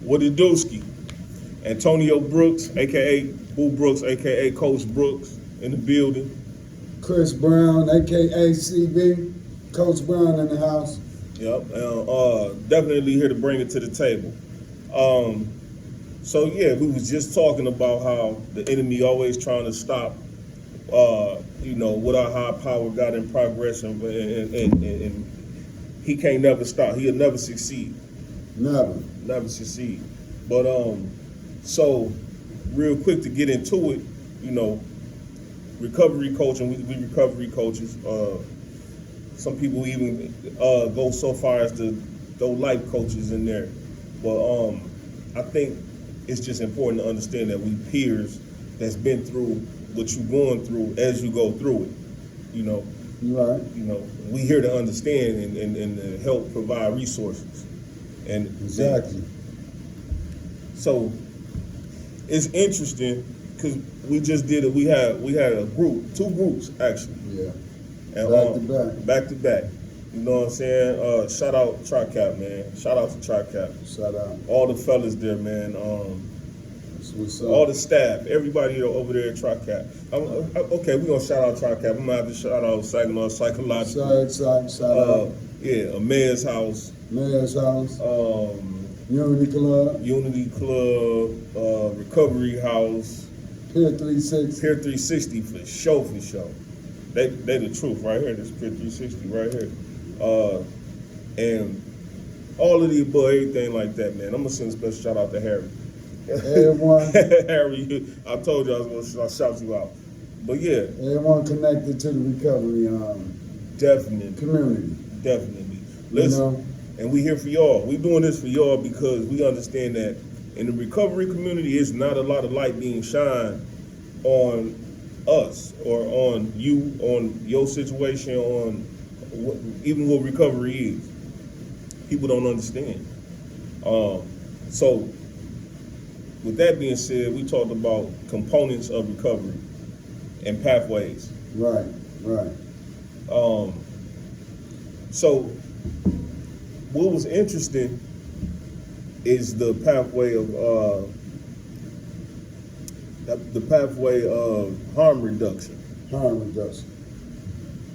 What it dooski? Antonio Brooks, aka Boo Brooks, aka Coach Brooks, in the building. Chris Brown, aka CB, Coach Brown in the house. Yep, definitely here to bring it to the table. So yeah, we was just talking about how the enemy always trying to stop, what our high power got in progress, and he can't never stop. He'll never succeed. Never. Succeed. But so real quick to get into it, recovery coaching. We recovery coaches. Some people even go so far as to throw life coaches in there. But I think it's just important to understand that we peers that's been through what you're going through as you go through it. Right. We here to understand and to help provide resources. And exactly. So it's interesting because we just did it. We had a group, 2 groups actually. Yeah. And back to back. You know what I'm saying? Shout out TriCap, man. Shout out to TriCap. Shout out. All the fellas there, man. That's what's up. All the staff, everybody over there at TriCap. Okay, we're gonna shout out TriCap. I'm gonna have to shout out Saginaw Psychological. Shout out. Yeah, Mayor's House. Unity Club. Recovery House. Pier 360. Pier 360 for sure. They the truth right here. This Pier 360 right here. And all of the above, everything like that, man. I'm gonna send a special shout out to Harry. Everyone. Harry, I told you I was gonna shout you out. But yeah. Everyone connected to the recovery community. Definitely. Listen, and we here for y'all. We doing this for y'all because we understand that in the recovery community, it's not a lot of light being shined on us or on you, on your situation, on even what recovery is. People don't understand. So with that being said, we talked about components of recovery and pathways. Right. So what was interesting is the pathway of harm reduction.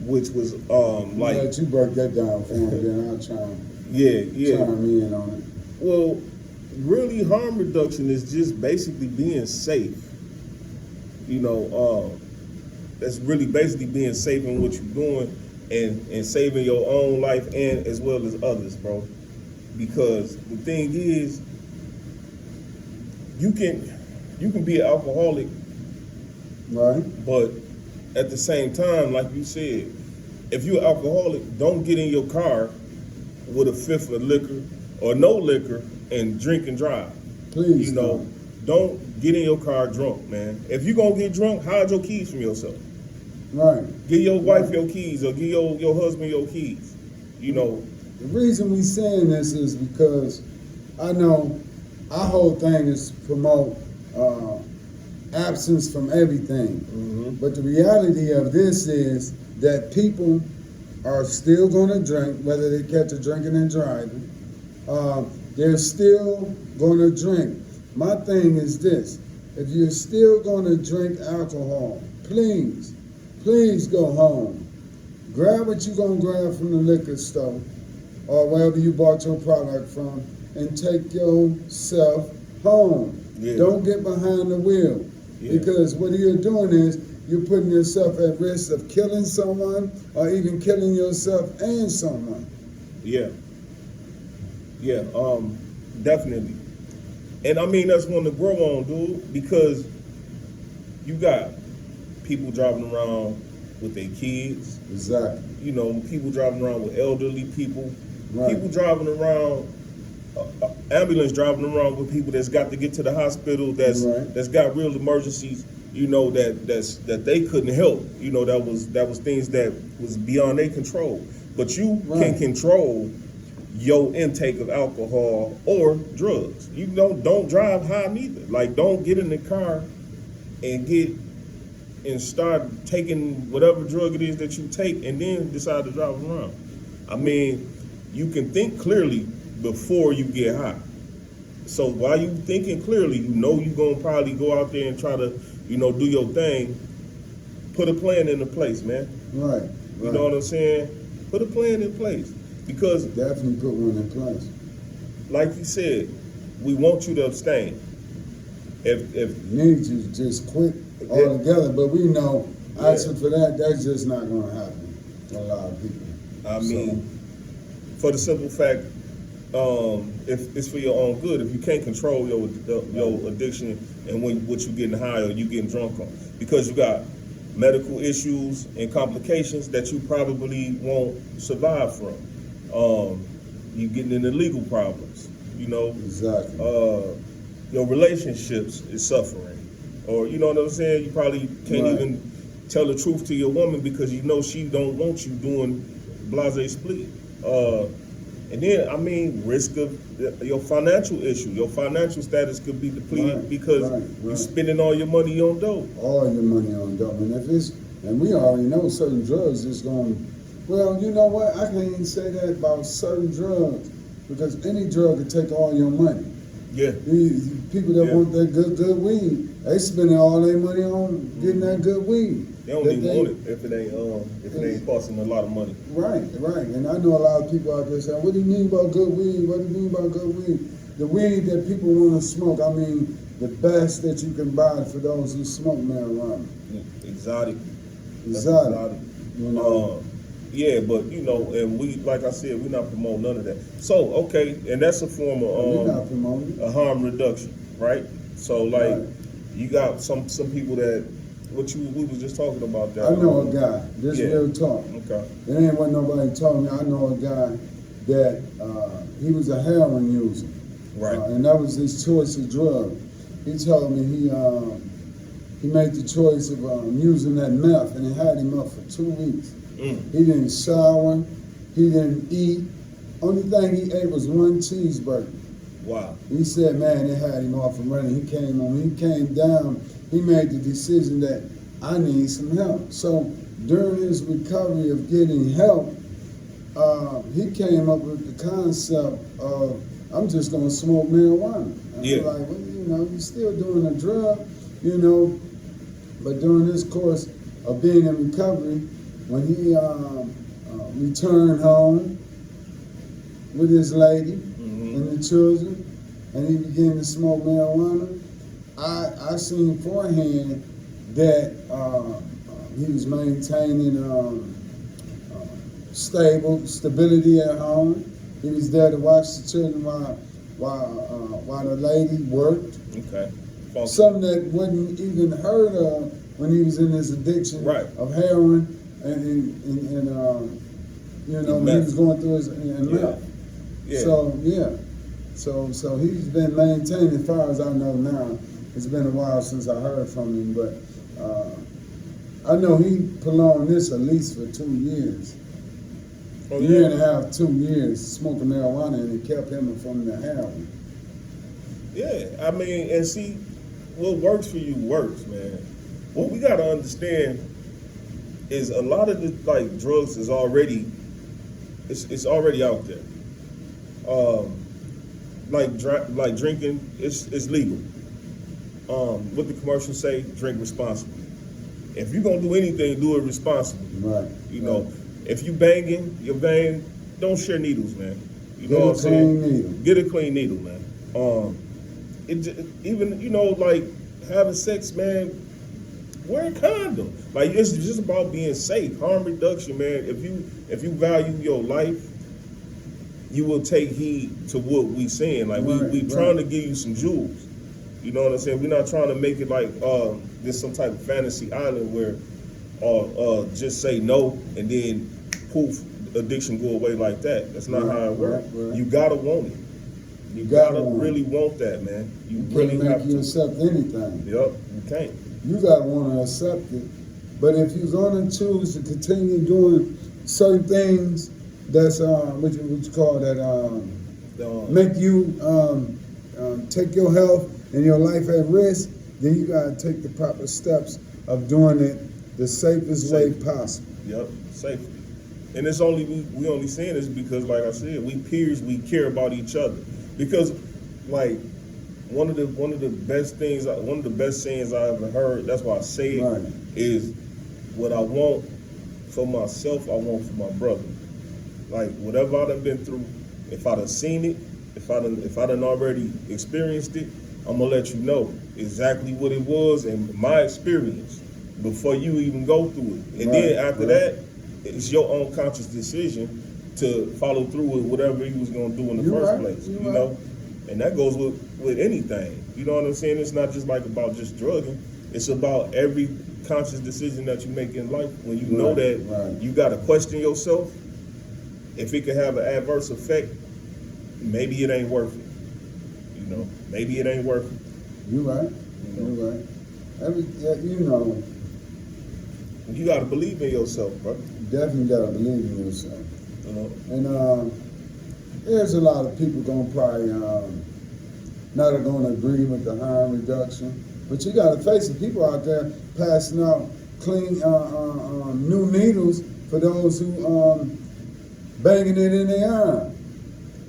Which was like. Let you break that down for me, then I'll chime in on it. Well, really, harm reduction is just basically being safe. That's really basically being safe in what you're doing and saving your own life and as well as others, bro. Because the thing is, you can be an alcoholic, right? But at the same time, like you said, if you're an alcoholic, don't get in your car with a fifth of liquor or no liquor and drink and drive. Please, don't get in your car drunk, man. If you're gonna get drunk, hide your keys from yourself. Right. Give your wife your keys or give your husband your keys. The reason we saying this is because I know our whole thing is to promote absence from everything. Mm-hmm. But the reality of this is that people are still going to drink, whether they catch a drinking and driving. They're still going to drink. My thing is this: if you're still going to drink alcohol, please go home. Grab what you're going to grab from the liquor store or wherever you bought your product from and take yourself home. Yeah. Don't get behind the wheel. Yeah. Because what you're doing is you're putting yourself at risk of killing someone or even killing yourself and someone. Yeah, definitely. And I mean, that's one to grow on, dude, because you got people driving around with their kids. Exactly. People driving around with elderly people. Right. People driving around, ambulance driving around with people that's got to get to the hospital, that's got real emergencies, that they couldn't help. That was things that was beyond their control. But you can control your intake of alcohol or drugs. Don't drive high neither. Like, don't get in the car and start taking whatever drug it is that you take and then decide to drive around. I mean, you can think clearly before you get high. So while you thinking clearly, you know you're gonna probably go out there and try to, do your thing. Put a plan into place, man. Right. You know what I'm saying? Put a plan in place. Because definitely put one in place. Like you said, we want you to abstain. If need to just quit altogether, but we know asking for that's just not gonna happen to a lot of people. I mean, for the simple fact, if it's for your own good, if you can't control your addiction and what you getting high or you getting drunk on, because you got medical issues and complications that you probably won't survive from. You getting into legal problems, Exactly. Your relationships is suffering, or you know what I'm saying. You probably can't even tell the truth to your woman because she don't want you doing blase split. And then, risk of your financial issue. Your financial status could be depleted because you're spending all your money on dope. All your money on dope. And we already know certain drugs is going, well, you know what? I can't even say that about certain drugs because any drug could take all your money. Yeah. These people that want that good weed, they spending all their money on getting that good weed. They don't even want it if it ain't costing a lot of money. Right. And I know a lot of people out there saying, what do you mean by good weed? What do you mean by good weed? The weed that people want to smoke, the best that you can buy for those who smoke marijuana. Exotic. Yeah, but and we, like I said, we're not promoting none of that. So, okay, and that's a form of a harm reduction, right? So, you got some people that we was just talking about that. I know a guy. This real talk. Okay. It ain't what nobody told me. I know a guy that he was a heroin user, right? And that was his choice of drug. He told me he made the choice of using that meth, and it had him up for 2 weeks. He didn't shower, he didn't eat. Only thing he ate was one cheeseburger. Wow. He said, man, it had him off and running. He came down, he made the decision that I need some help. So during his recovery of getting help, he came up with the concept of, I'm just gonna smoke marijuana. And I'm like, well, you're still doing a drug, but during this course of being in recovery, when he returned home with his lady and the children, and he began to smoke marijuana, I seen beforehand that he was maintaining stability at home. He was there to watch the children while the lady worked. Okay. Something that wasn't even heard of when he was in his addiction of heroin. And when he was going through his meth. So he's been maintained as far as I know now. It's been a while since I heard from him, but I know he prolonged this at least for 2 years. A year and a half, 2 years, smoking marijuana, and it kept him from the heroin. Yeah, and see, what works for you works, man. What we gotta understand is a lot of the drugs is already it's already out there. Like drinking, it's legal. What the commercials say, drink responsibly. If you're gonna do anything, do it responsibly. Right. If you banging, you're banging, don't share needles, man. You know what I'm saying? Get a clean needle, man. Having sex, man. Wear a condom. It's just about being safe. Harm reduction, man. If you value your life, you will take heed to what we saying. We trying to give you some jewels. You know what I'm saying? We're not trying to make it this some type of fantasy island where just say no and then poof, addiction go away like that. That's not how it works. You gotta want it. You gotta really want that, man. You really have to accept anything. Yep, you can't. You gotta want to accept it. But if you're gonna choose to continue doing certain things that's what you call that make you take your health and your life at risk, then you gotta take the proper steps of doing it the safest way possible. Yep, safely. And it's only we only saying this because, like I said, we peers, we care about each other. Because like one of the best things, one of the best sayings I ever heard. That's why I say it Right. is what I want for myself, I want for my brother. Like whatever I done been through, if I done seen it, if I done already experienced it, I'm gonna let you know exactly what it was and my experience before you even go through it. And then after that, it's your own conscious decision to follow through with whatever you was gonna do in the first place. You know? And that goes with anything. You know what I'm saying? It's not just like about just drugging. It's about every conscious decision that you make in life. When you know that you gotta question yourself, if it could have an adverse effect, maybe it ain't worth it. You know, maybe it ain't worth it. You're right. You're right. You know. You gotta believe in yourself, bro. Definitely gotta believe in yourself. You know. And there's a lot of people gonna probably not gonna agree with the harm reduction, but you gotta face it. People out there passing out clean new needles for those who banging it in their arm.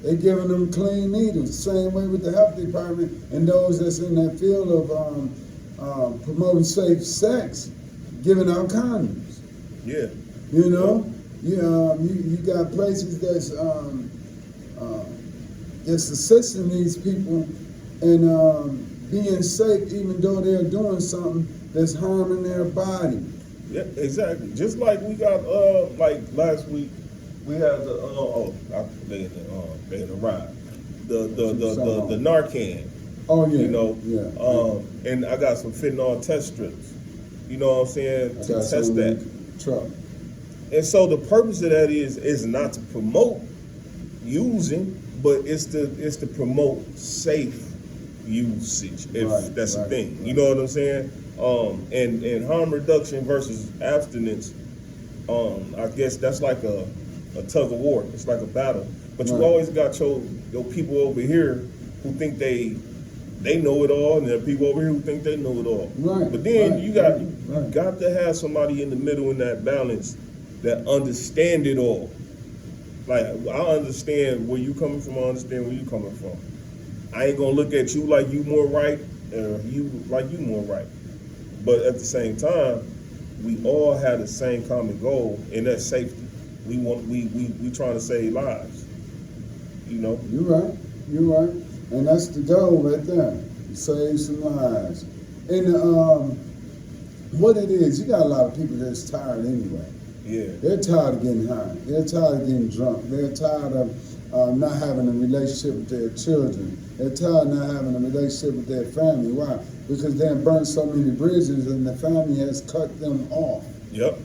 They giving them clean needles. Same way with the health department and those that's in that field of promoting safe sex, giving out condoms. Yeah. You know, you got places that's assisting these people and being safe, even though they're doing something that's harming their body. Yeah, exactly. Just like we got like last week, we had they had arrived. The Narcan. Oh yeah. You know. Yeah. And I got some fentanyl test strips. You know what I'm saying? To test that. Truck. And so the purpose of that is not to promote using, but it's to promote safe usage, if that's a thing. Right. You know what I'm saying? And harm reduction versus abstinence, I guess that's like a tug of war. It's like a battle. But you always got your people over here who think they know it all, and there are people over here who think they know it all. Right. But then you got to have somebody in the middle in that balance that understand it all. Like, I understand where you coming from, I understand where you coming from. I ain't gonna look at you like you more right, or you like you more right. But at the same time, we all have the same common goal, and that's safety. We trying to save lives. You know? You're right. And that's the goal right there. To save some lives. And what it is, you got a lot of people that's tired anyway. Yeah. They're tired of getting high. They're tired of getting drunk. They're tired of not having a relationship with their children. They're tired of not having a relationship with their family. Why? Because they have burnt so many bridges and the family has cut them off. Yep.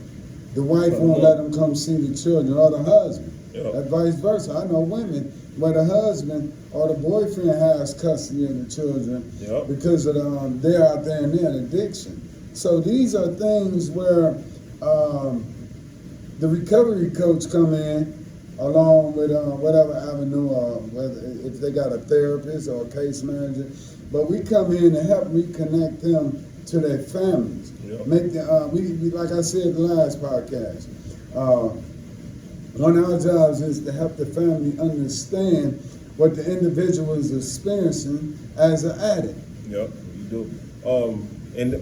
The wife won't let them come see the children or the husband. Yep. And vice versa. I know women where the husband or the boyfriend has custody of the children because of they're out there in their addiction. So these are things where the recovery coach come in along with whatever avenue, whether if they got a therapist or a case manager, but we come in to help reconnect them to their families. Yep. Make them, we like I said the last podcast, one of our jobs is to help the family understand what the individual is experiencing as an addict. Yep, you do.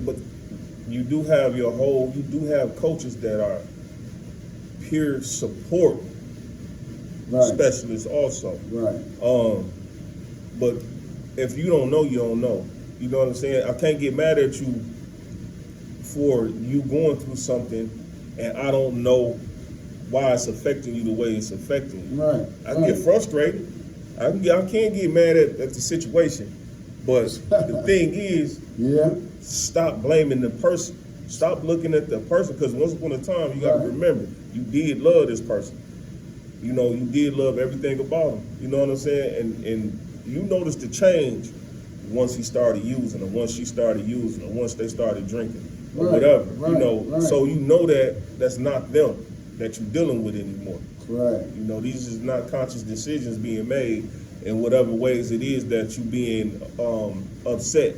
But you do have coaches that are peer support specialists also. Right. But if you don't know, you don't know. You know what I'm saying? I can't get mad at you for you going through something and I don't know why it's affecting you the way it's affecting you. Right. I get frustrated. I can't get mad at the situation. But the thing is, stop blaming the person. Stop looking at the person, because once upon a time, you got to remember, you did love this person. You know, you did love everything about him. You know what I'm saying? And you noticed the change once he started using, or once she started using, or once they started drinking, or whatever. You know, so you know that that's not them that you're dealing with anymore. Right. You know, these is not conscious decisions being made in whatever ways it is that you being upset.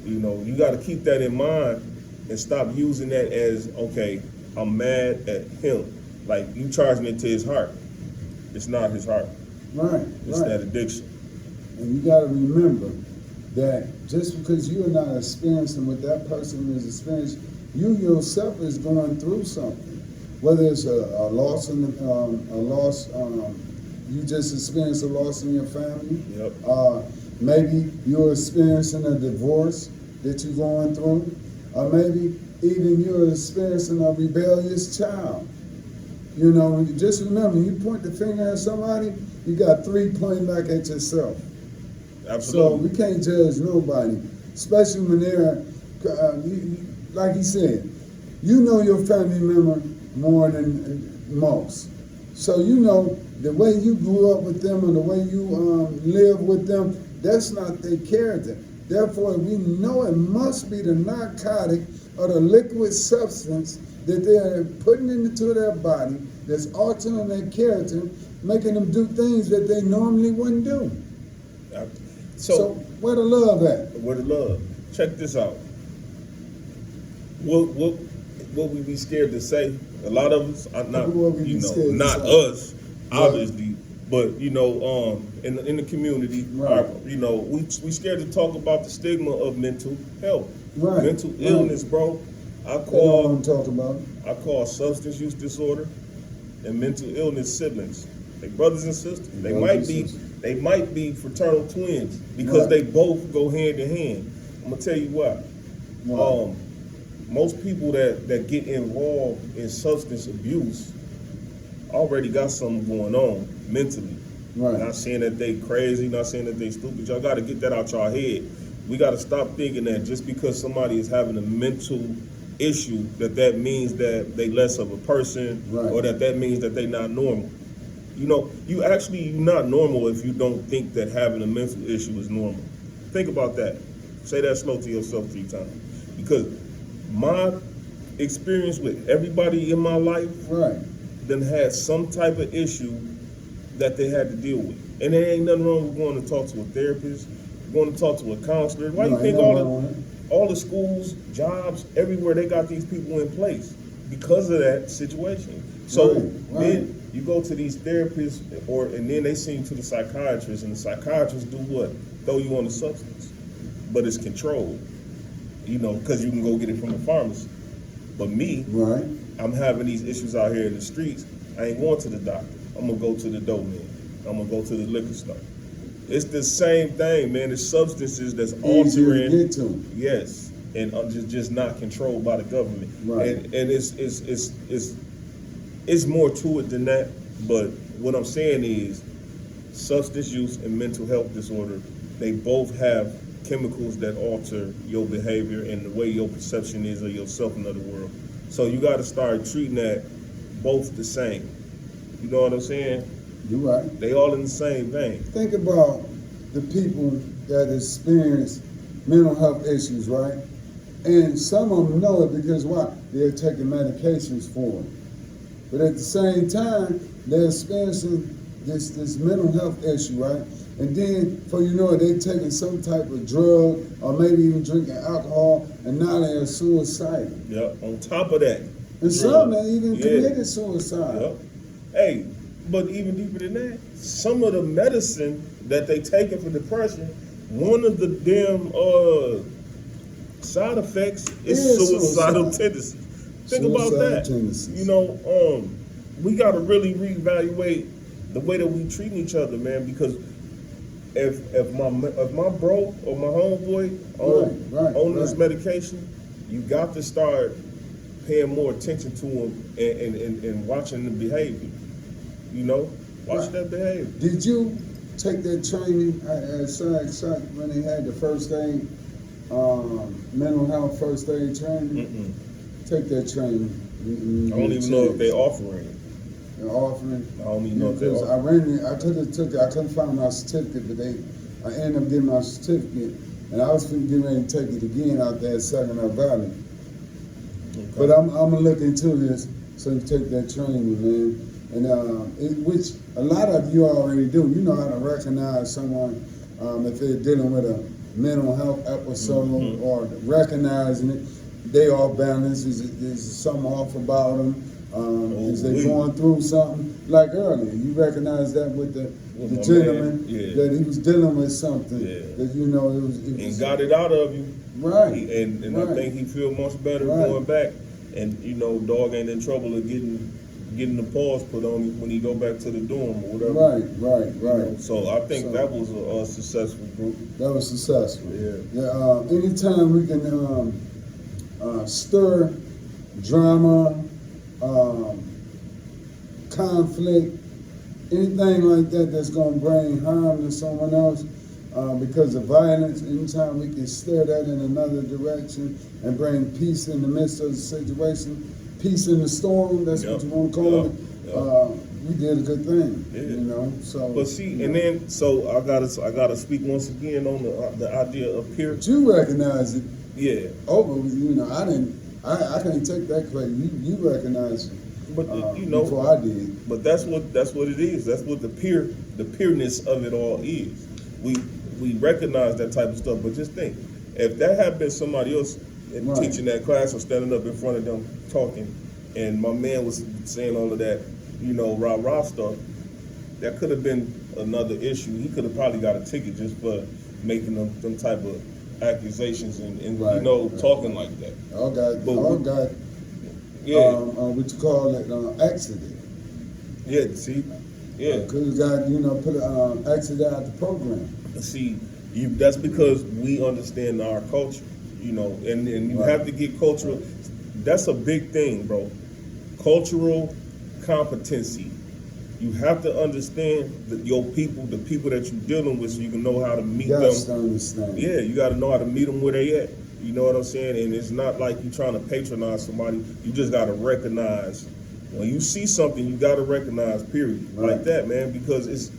You know, you got to keep that in mind and stop using that as, okay, I'm mad at him. Like, you charging it to his heart. It's not his heart. Right. It's that addiction. And you got to remember that just because you're not experiencing what that person is experiencing, you yourself is going through something. Whether it's a loss in you just experienced a loss in your family. Yep. Maybe you're experiencing a divorce that you're going through, or maybe even you're experiencing a rebellious child. You know, just remember, you point the finger at somebody, you got 3 pointing back at yourself. Absolutely. So we can't judge nobody, especially when they're, like he said, you know your family member more than most. So you know the way you grew up with them and the way you live with them, that's not their character. Therefore, we know it must be the narcotic or the liquid substance that they're putting into their body that's altering their character, making them do things that they normally wouldn't do. So where the love at? Where the love? Check this out. What we be scared to say? A lot of us are not, not us, obviously, but in the community, right. We scared to talk about the stigma of mental health, right. mental illness, bro. I call substance use disorder and mental illness siblings. They brothers and sisters. They might be fraternal twins because they both go hand in hand. I'm gonna tell you why. Most people that get involved in substance abuse already got something going on mentally. Right. Not saying that they crazy, not saying that they stupid. Y'all got to get that out y'all head. We got to stop thinking that just because somebody is having a mental issue that means that they less of a person, right. or that means that they not normal. You're not normal if you don't think that having a mental issue is normal. Think about that. Say that slow to yourself 3 times. Because my experience with everybody in my life then had some type of issue that they had to deal with. And there ain't nothing wrong with going to talk to a therapist, going to talk to a counselor. Why you think all the schools, jobs, everywhere, they got these people in place because of that situation. So then you go to these therapists, and then they send you to the psychiatrist, and the psychiatrists do what? Throw you on the substance. But it's controlled, because you can go get it from a pharmacy. But me, I'm having these issues out here in the streets. I ain't going to the doctor. I'm going to go to the dope man. I'm going to go to the liquor store. It's the same thing, man. It's substances that's altering. To get to. Yes, and just not controlled by the government. Right. And it's more to it than that. But what I'm saying is, substance use and mental health disorder, they both have chemicals that alter your behavior and the way your perception is of yourself in the world. So you got to start treating that both the same. You know what I'm saying? You're right. They all in the same vein. Think about the people that experience mental health issues, right? And some of them know it because why? They're taking medications for it. But at the same time, they're experiencing this mental health issue, right? And then, they're taking some type of drug or maybe even drinking alcohol, and now they're suicidal. Yep. On top of that. And some that even committed suicide. Yep. Hey, but even deeper than that, some of the medicine that they taking for depression, one of the damn side effects is suicidal tendencies. Think about that. We got to really reevaluate the way that we treat each other, man. Because if my bro or my homeboy on this medication, you got to start paying more attention to him and watching the behavior. Watch that behavior. Did you take that training at SAG when they had the first aid, mental health first aid training? Take that training. I don't even know if they're offering it. They're offering? I don't even know if they're offering it. I couldn't find my certificate, but I ended up getting my certificate, and I was getting ready to take it again out there at Saginaw Valley. Okay. But I'm gonna look into this so you take that training, man. And which a lot of you already do. You know how to recognize someone if they're dealing with a mental health episode or recognizing it. They off balance. Is something off about them? Is they going through something? Like earlier, you recognize that with the gentleman, yeah. that he was dealing with something, Yeah. that it was And got it out of you. right. And right. I think he feel much better Right. going back. And dog ain't in trouble of getting the pause put on him when he go back to the dorm or whatever. Right. So I think that was a successful group. That was successful. Yeah. Anytime we can stir drama, conflict, anything like that that's going to bring harm to someone else because of violence, anytime we can stir that in another direction and bring peace in the midst of the situation, peace in the storm, that's what you want to call it, we did a good thing, so. But see, and then, so I gotta speak once again on the idea of peer. But you recognize it. Yeah. Oh, but I can't take that credit. You recognize it. But before I did. But that's what it is. That's what the peerness of it all is. We recognize that type of stuff. But just think, if that had been somebody else teaching that class or standing up in front of them talking, and my man was saying all of that, rah stuff, that could have been another issue. He could have probably got a ticket just for making them type of accusations and talking like that. All got what you call it, accident. Yeah, see? Yeah. Could have got, put an accident out the program. See, that's because we understand our culture, and you have to get cultural. That's a big thing, bro. Cultural competency. You have to understand your people, the people that you're dealing with, so you can know how to meet them. To understand. Yeah, you got to know how to meet them where they at. You know what I'm saying? And it's not like you're trying to patronize somebody. You just got to recognize. When you see something, you got to recognize, period. Like that, man, because it's...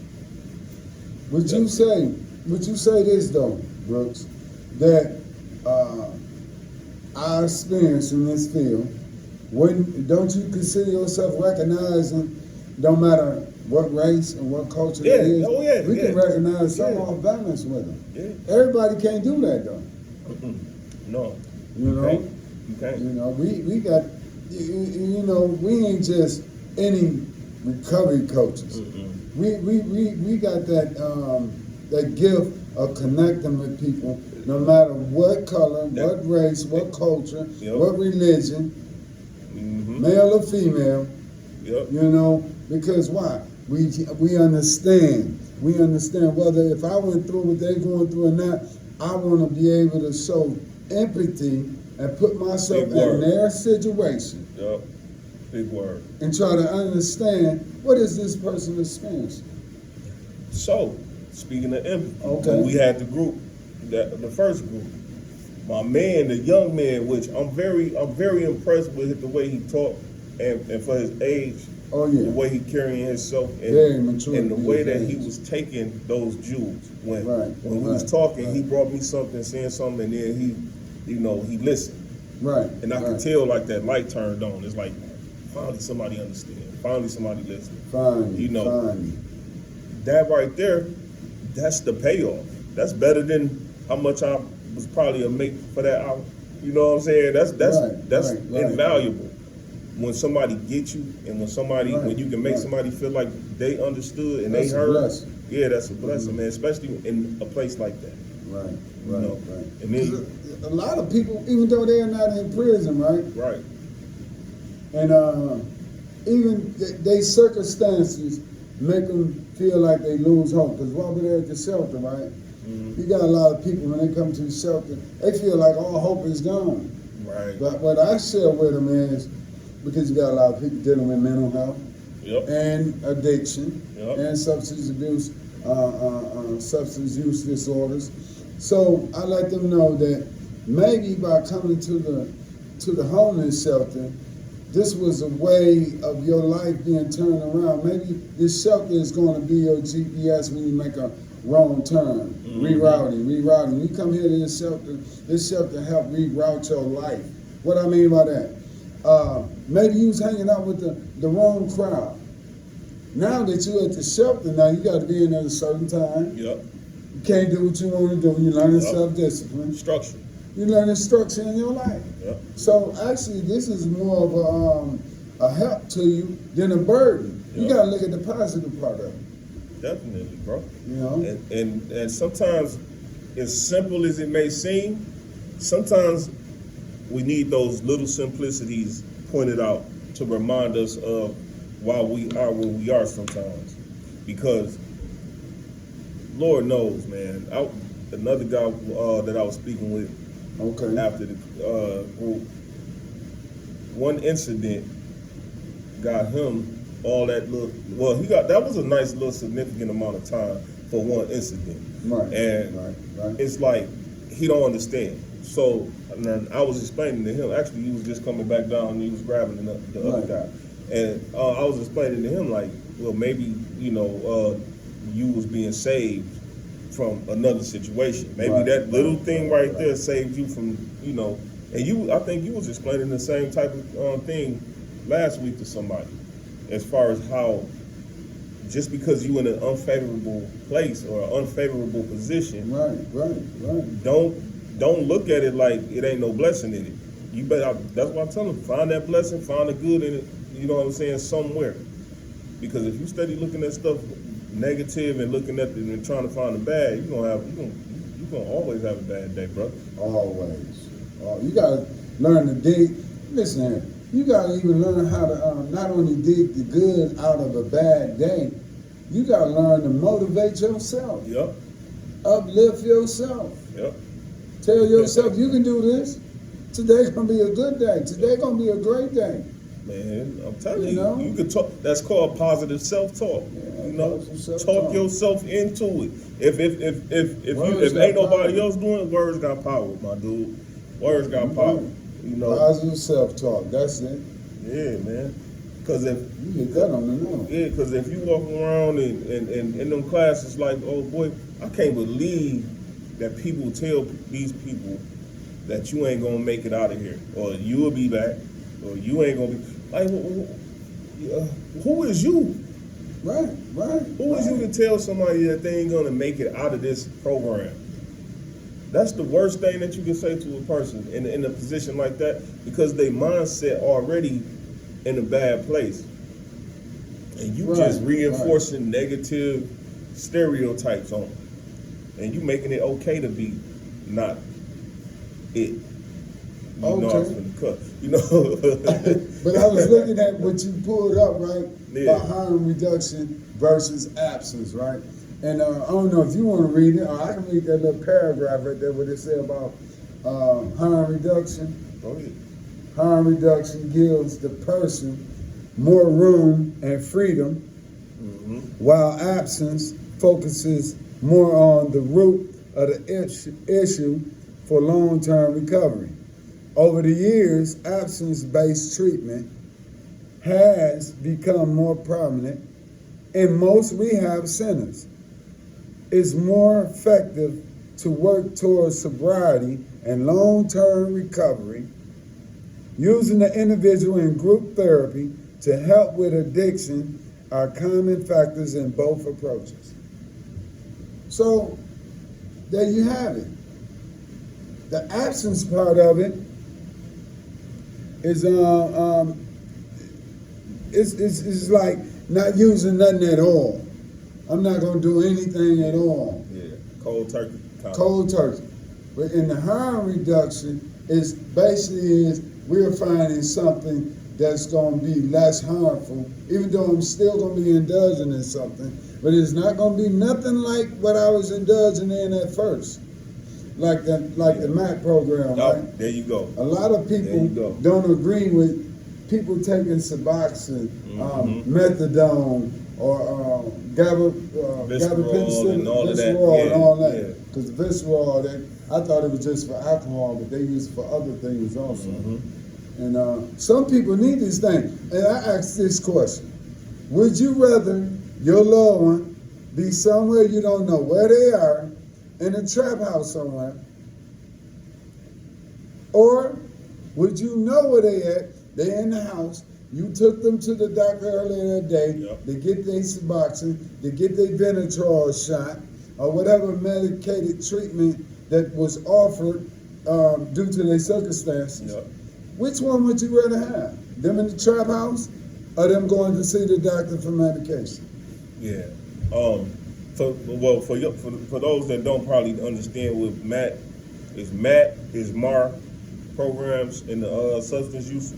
Would you say this, though, Brooks, that our experience in this field, don't you consider yourself recognizing, no matter what race and what culture it is, we can recognize some off balance with them. Yeah. Everybody can't do that, though. No. You can't. We got, we ain't just any recovery coaches. We got that gift of connecting with people, no matter what color, what race, what culture, what religion, male or female. Because why? We understand. We understand whether if I went through what they're going through or not, I want to be able to show empathy and put myself in their situation. Yep. Big word. And try to understand what is this person experiencing. So, speaking of empathy, when we had the group, the first group, my man, the young man, which I'm very impressed with the way he talked and for his age, the way he carrying himself, and the way that he was taking those jewels. When we was talking, he brought me saying something, and then he listened. Right. And I could tell like that light turned on. It's like finally somebody understand. Finally somebody listening. Finally. That right there, that's the payoff. That's better than how much I was probably a make for that hour. You know what I'm saying? That's invaluable. When somebody gets you, and when you can make somebody feel like they understood and they heard. That's a blessing, man. Especially in a place like that. Right. And then a lot of people, even though they're not in prison, right, and even their circumstances make them feel like they lose hope. Because while we're there at the shelter, you got a lot of people when they come to the shelter, they feel like all hope is gone. Right. But what I share with them is, because you got a lot of people dealing with mental health and addiction and substance abuse, substance use disorders. So I let them know that maybe by coming to the homeless shelter, this was a way of your life being turned around. Maybe this shelter is going to be your GPS when you make a wrong turn, rerouting. You come here to this shelter help reroute your life. What I mean by that? Maybe you was hanging out with the wrong crowd. Now that you're at the shelter, now you got to be in there at a certain time. Yep. You can't do what you want to do. You're learning self-discipline. Structure. You're learning structure in your life. Yep. So actually, this is more of a help to you than a burden. You got to look at the positive part of it. definitely, bro. You know? And sometimes, as simple as it may seem, sometimes we need those little simplicities pointed out to remind us of why we are where we are sometimes. Because Lord knows, man, another guy that I was speaking with after the group, one incident got him all that little, well, that was a nice little significant amount of time for one incident. Right. And it's like, he don't understand. So, and then I was explaining to him, actually he was just coming back down and he was grabbing the other guy. And I was explaining to him like, well, maybe, you was being saved from another situation. Maybe that little thing right there saved you from, and I think you was explaining the same type of thing last week to somebody, as far as how just because you in an unfavorable place or an unfavorable position, don't look at it like it ain't no blessing in it. You better. That's why I tell them, find that blessing, find the good in it. You know what I'm saying? Somewhere, because if you steady looking at stuff negative and looking at it and trying to find the bad, you're gonna always have a bad day, bro. Always. You gotta learn to dig. Listen here. You gotta even learn how to not only dig the good out of a bad day, you gotta learn to motivate yourself. Yep. Uplift yourself. Yep. Tell yourself you can do this. Today's gonna be a good day. Today's gonna be a great day. Man, I'm telling you, you can talk. That's called positive self-talk. Talk yourself into it. If ain't nobody else doing it, words got power, my dude. Words got power. Positive self-talk. That's it. Yeah, man. Because if you get that on the nose. Yeah, because if you walk around and in them classes like, oh boy, I can't believe that people tell these people that you ain't gonna make it out of here, or you will be back, or you ain't gonna be like, who is you? Right. Who is you to tell somebody that they ain't gonna make it out of this program? That's the worst thing that you can say to a person in a position like that, because their mindset already in a bad place, and you just reinforcing negative stereotypes on them, and you making it okay to be not it. But I was looking at what you pulled up, right? About harm reduction versus absence, right? And I don't know if you want to read it, or I can read that little paragraph right there where they say about harm reduction. Oh, yeah. Harm reduction gives the person more room and freedom, while absence focuses more on the root of the issue for long-term recovery. Over the years, absence-based treatment has become more prominent in most rehab centers. It's more effective to work towards sobriety and long-term recovery, using the individual and group therapy to help with addiction are common factors in both approaches. So, there you have it. The absence part of it is it's like not using nothing at all. I'm not gonna do anything at all. Yeah, cold turkey. Cold turkey. But in the harm reduction, it's basically we're finding something that's gonna be less harmful, even though I'm still gonna be indulging in something, but it's not gonna be nothing like what I was indulging in at first. Like the MAC program, right? There you go. A lot of people don't agree with people taking Suboxone, methadone, or Visceral and all of that. And all that. Because Visceral, I thought it was just for alcohol, but they use it for other things also. And some people need these things. And I ask this question: would you rather your loved one be somewhere you don't know where they are, in a trap house somewhere, or would you know where they at? They in the house. You took them to the doctor earlier that day to get their Suboxone, to get their Venetrol shot, or whatever medicated treatment that was offered due to their circumstances. Which one would you rather have? Them in the trap house, or them going to see the doctor for medication? Yeah. For those that don't probably understand what MAT is MAR programs in the substance use.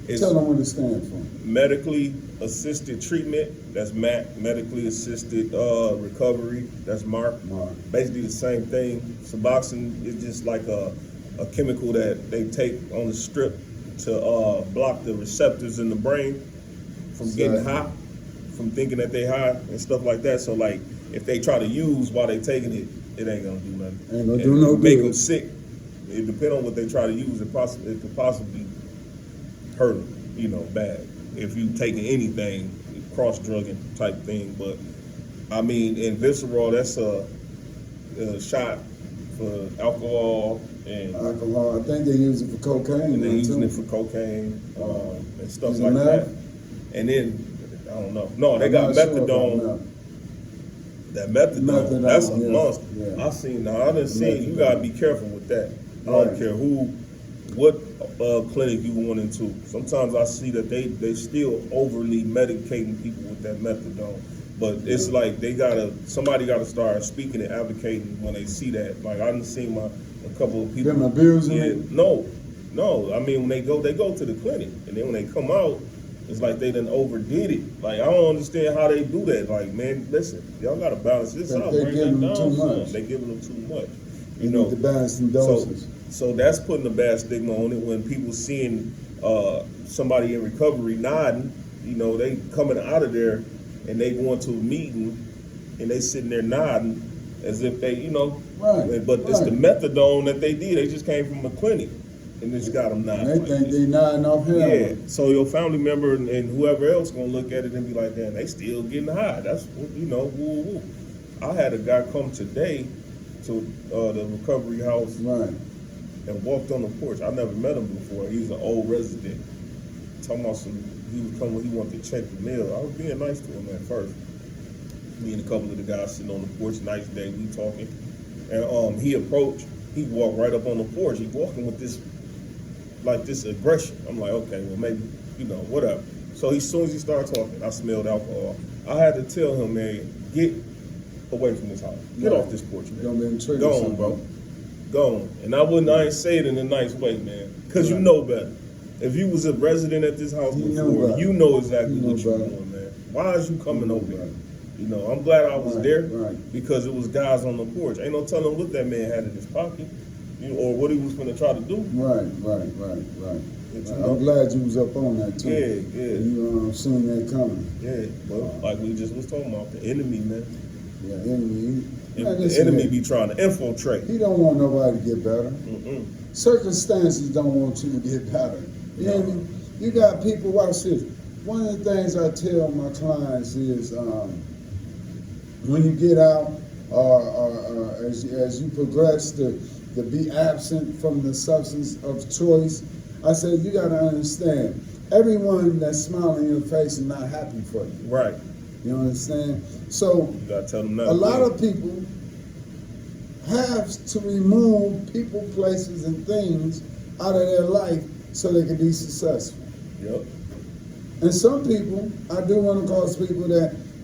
It's Tell them what it stands for. medically assisted treatment. That's MAT. Medically assisted recovery. That's MAR. MAR. Basically the same thing. Suboxone is just like a chemical that they take on the strip to block the receptors in the brain from getting high, from thinking that they high and stuff like that. So like if they try to use while they taking it, it ain't gonna do nothing. Ain't gonna do no Make good. them sick. It depends on what they try to use. It could possibly hurt them, bad. If you taking anything, cross-drugging type thing. But I mean, in Visceral, that's a shot for alcohol and Alcohol. I think they use it for cocaine. they're now, using too. it for cocaine and stuff Is it like meth? that. And then I don't know. No, they got I'm not sure methadone. about That methadone, Methadone, that's a yeah, monster. yeah. I done seen. You Methadone. gotta be careful with that. I Right. don't care what clinic you went into. Sometimes I see that they still overly medicating people with that methadone. But it's like somebody gotta start speaking and advocating when they see that. Like I done seen a couple of people. Them abusing Yeah, it? no. I mean when they go to the clinic, and then when they come out, it's like they done overdid it. Like I don't understand how they do that. Like man, listen, y'all gotta balance this out. They Bring giving that them down too some. much. They giving them too much. You need to balance some doses. So that's putting a bad stigma on it when people seeing somebody in recovery nodding. They coming out of there and they going to a meeting and they sitting there nodding as if they, Right, But it's the right. methadone that they did. They just came from a clinic and it's got them nodding. And they like think this. they nodding off Yeah, heroin. so your family member and whoever else gonna look at it and be like, "Damn, they still getting high." That's woo woo. I had a guy come today to the recovery house Right. and walked on the porch. I never met him before. He's an old resident. Talking about he was coming. He wanted to check the mail. I was being nice to him at first. Me and a couple of the guys sitting on the porch. Nice day. We talking, and he approached. He walked right up on the porch. He walking with this aggression. I'm like, okay, well maybe whatever. So as soon as he started talking, I smelled alcohol. I had to tell him, man, get away from this house. Get Right. off this porch, man. Don't be triggered. Go on, bro. Go on. And I ain't say it in a nice way, man. Because you know better. If you was a resident at this house You know before, better. you know exactly You know what you're better. doing, man. Why is you coming know over here? better. I'm glad I was Right, there right. because it was guys on the porch. Ain't no telling what that man had in his pocket, or what he was going to try to do. Right. It's, I'm glad you was up on that too. Yeah. You seen that coming. Yeah, but like we just was talking about, the enemy, man. Yeah, enemy. The enemy be trying to infiltrate. He don't want nobody to get better. Mm-mm. Circumstances don't want you to get better. You know what I mean? You got people, watch this. One of the things I tell my clients is when you get out as you progress to be absent from the substance of choice, I said you got to understand, everyone that's smiling in your face is not happy for you. Right. You understand? So You gotta tell them that. a lot of people have to remove people, places, and things out of their life so they can be successful. Yep. And some people, I do want to cause people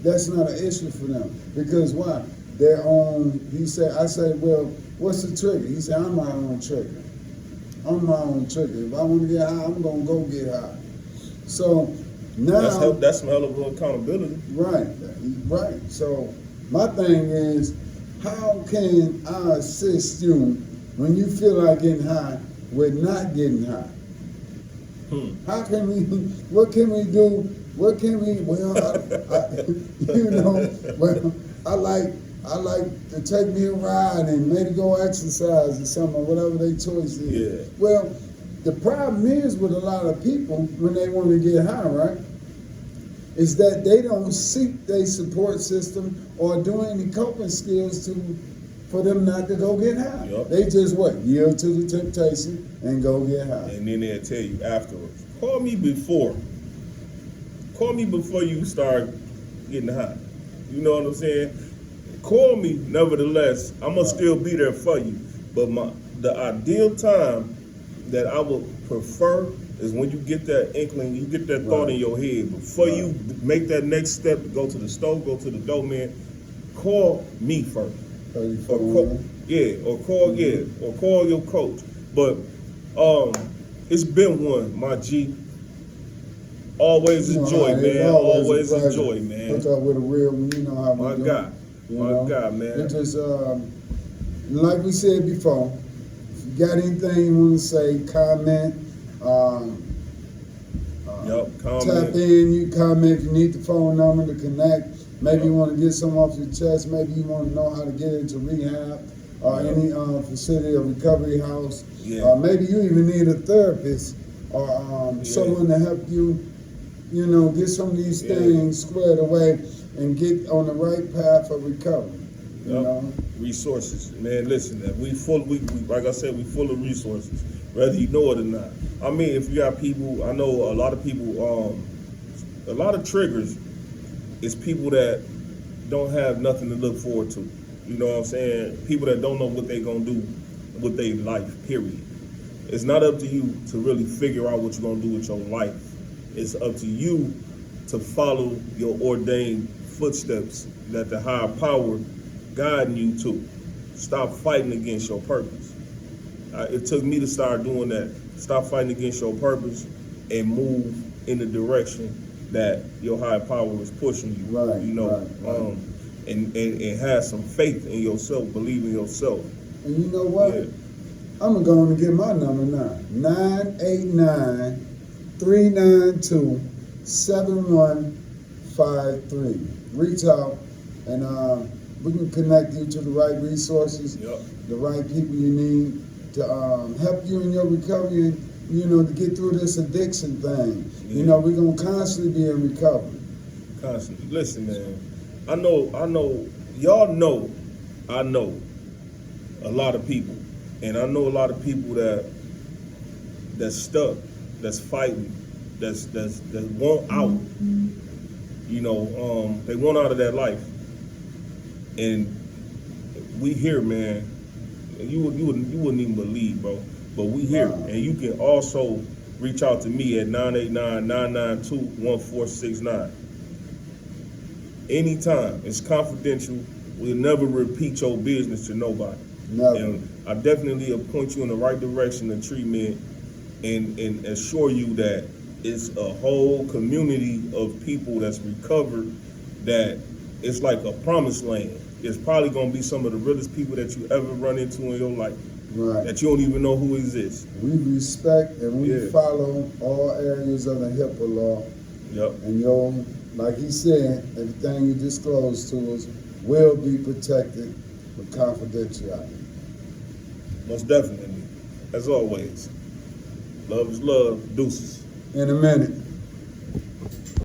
that's not an issue for them. Because why? Their own, I say, well, what's the trigger? He said, I'm my own trigger. I'm my own trigger. If I want to get high, I'm going to go get high. So now... That's some hell of accountability. Right. So my thing is, how can I assist you when you feel like getting high with not getting high? How can we, what can we do? I like to take me a ride and maybe go exercise or something, whatever their choice is. Yeah. Well, the problem is with a lot of people when they want to get high, right? Is that they don't seek their support system or do any coping skills for them not to go get high. Yep. They just yield to the temptation and go get high. And then they'll tell you afterwards, call me before you start getting high. You know what I'm saying? Call me, nevertheless. I'm gonna still be there for you. But the ideal time that I would prefer is when you get that inkling, you get that thought in your head. Before you make that next step to go to the store, go to the door, man, call me first. Or call your coach. But it's been one, my G. Always enjoy, man. Always enjoy, man. Hook up with a real one, you know how we do. My God, man. It just, like we said before, if you got anything you want to say, comment. Comment. Tap in, you comment if you need the phone number to connect. Maybe you want to get something off your chest. Maybe you want to know how to get into rehab or any facility or recovery house. Maybe you even need a therapist or someone to help you, you know, get some of these things squared away and get on the right path of recovery. You know? Resources, man. Listen, we like I said, we full of resources, whether you know it or not. I mean, if you got people, I know a lot of people, a lot of triggers is people that don't have nothing to look forward to. You know what I'm saying? People that don't know what they're gonna do with their life, period. It's not up to you to really figure out what you're gonna do with your life. It's up to you to follow your ordained footsteps that the higher power guiding you to. Stop fighting against your purpose. It took me to start doing that. Stop fighting against your purpose and move in the direction that your higher power is pushing you. Right, you know, right. And have some faith in yourself, believe in yourself. And you know what? I'm gonna go on and get my number now. 989-392-7153. Reach out and we can connect you to the right resources, the right people you need to help you in your recovery and, you know, to get through this addiction thing. You know, we're gonna constantly be in recovery. Constantly. Listen, man. I know, y'all know, I know a lot of people. And I know a lot of people that's stuck, that's fighting, that want out. You know, they want out of that life. And we here, man. You wouldn't even believe, bro. But we here. And you can also reach out to me at 989-992-1469. Anytime. It's confidential. We'll never repeat your business to nobody. Never. And I definitely will point you in the right direction of treatment and assure you that it's a whole community of people that's recovered, that it's like a promised land. It's probably going to be some of the realest people that you ever run into in your life. Right. That you don't even know who exists. We respect and we follow all areas of the HIPAA law. And like he said, everything you disclose to us will be protected with confidentiality. Most definitely. As always. Love is love. Deuces. In a minute.